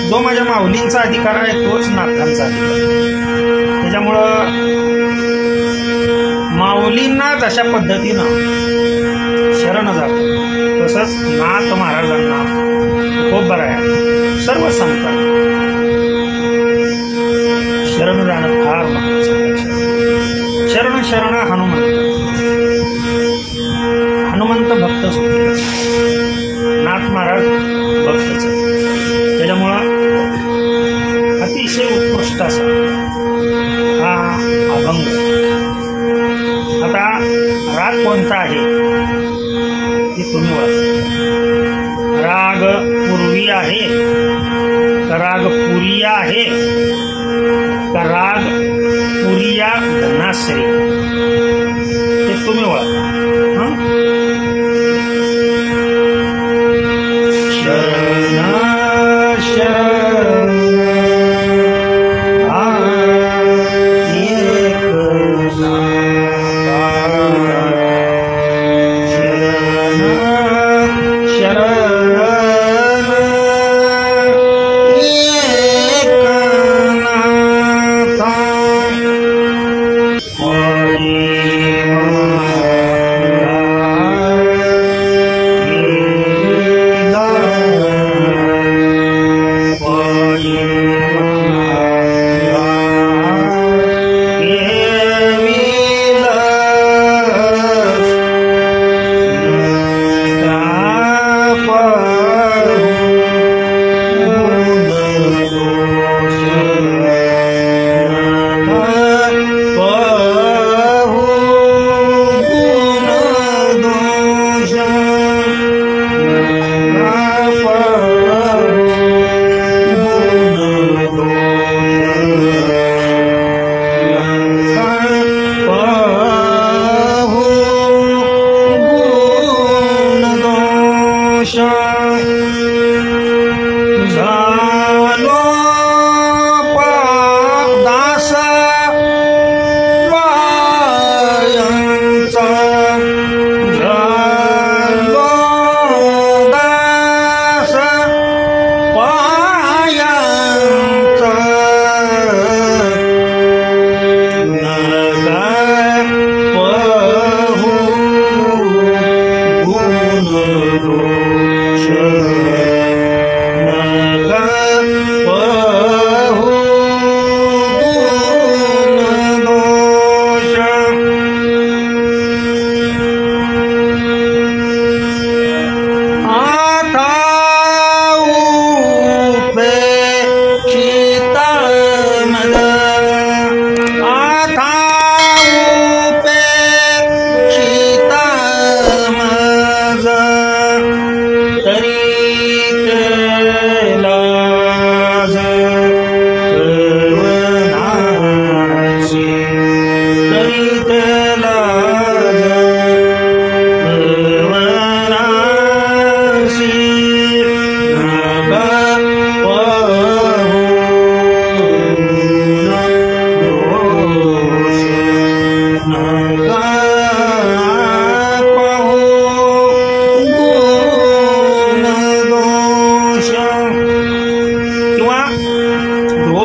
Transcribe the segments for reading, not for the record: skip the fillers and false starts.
जो माझ्या माऊलींचा अधिकार आहे तोच नाथांचा अधिकार. त्याच्यामुळं माऊलींना जशा पद्धतीनं शरण जातं तसंच नाथ महाराजांना खूप बरं आहे. सर्व संतांना शरण जाणं फार महत्वाचं. शरण शरण हनुमंत. हनुमंत भक्त सुखी, नाथ महाराज भक्तच. त्याच्यामुळं अतिशय उत्कृष्ट असा हा अभंग. आता राग कोणता आहे ते तुम्ही ओळखा. राग पूर्वी आहे का राग पुरिया आहे का राग पुरिया धनाश्री ते तुम्ही ओळखा.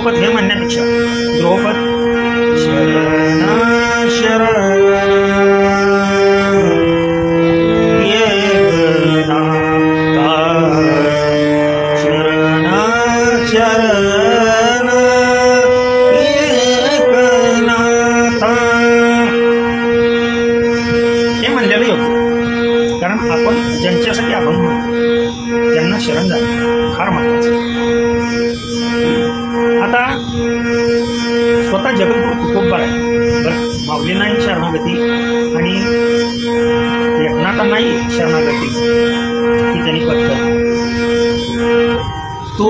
ध्रुवपद हे म्हणण्यापेक्षा ध्रुवपद शरण शरण एकनाथा शरण शरण एकनाथा हे म्हणलेलं योग्य. कारण आपण ज्यांच्यासाठी अभंग म्हणतो त्यांना शरण जाणं फार महत्वाचं. आता स्वतः जगद्गुरु तुकोबा आहे बरं, माऊलींनाही शरणागती आणि एकनाथांनाही शरणागती ही त्यांनी पत्करली. तू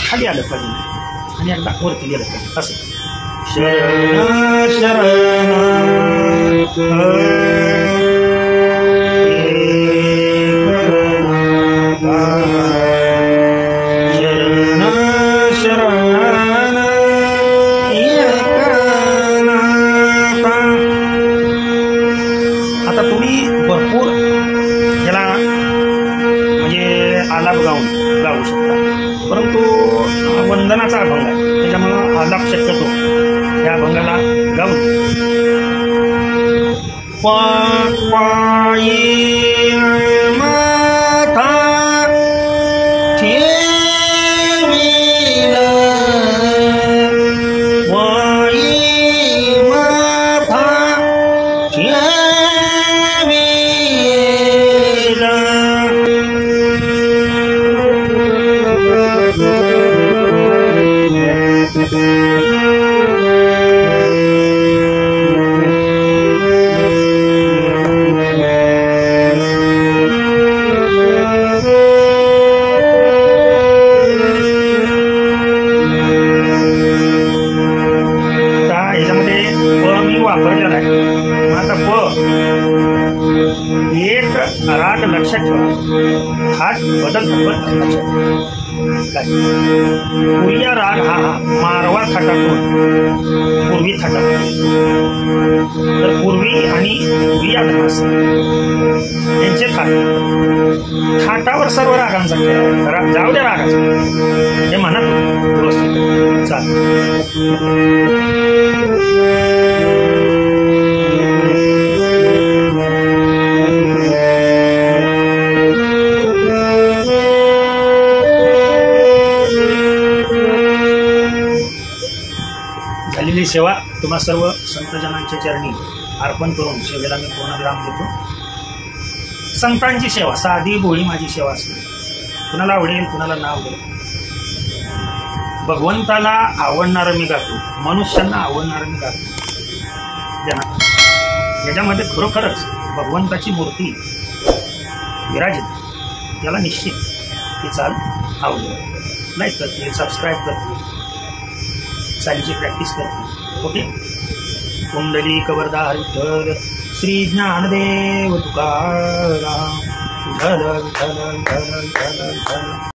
खाली आलं पाहिजे आणि एकदा वरती गेलं पाहिजे असं. शरण शरण शरण शरण एकनाथा. आता तुम्ही भरपूर याला म्हणजे आलाप गाऊ शकता, परंतु वंदनाचा अभंग आहे त्याच्यामुळं आलाप शक्यतो या अभंगाला गाऊन पायी माथा ठेविला वाई माथा ठेविला. वापरलेला आहे. आता एक राग लक्षात ठेवा, हात बदलतात लक्षात काय. पूर्या राग हा मारवा थाटातून पूर्वी थाटात, तर पूर्वी आणि पूर्या धर्मास यांचे थाटावर सर्व रागांचा खेळ जाऊ द्या रागाचा हे म्हणत व्यवस्थित चाल. झालेली सेवा तुम्हा सर्व संतजनांच्या चरणी अर्पण करून सेवेला मी पूर्णविराम देतो. संतांची सेवा साधी भोळी माझी सेवा असते. कुणाला आवडेल कुणाला ना आवडेल, भगवंताला आवडणारं मी गातो, मनुष्यांना आवडणारं मी गातो. ज्याच्यामध्ये खरोखरच भगवंताची मूर्ती विराजित त्याला निश्चित ती चाल आवडेल. लाईक करते, सबस्क्राईब करते, चालीची प्रॅक्टिस करते. ओके. कुंडली कवरदार विठ्ठल श्री ज्ञानदेव तुकाराम.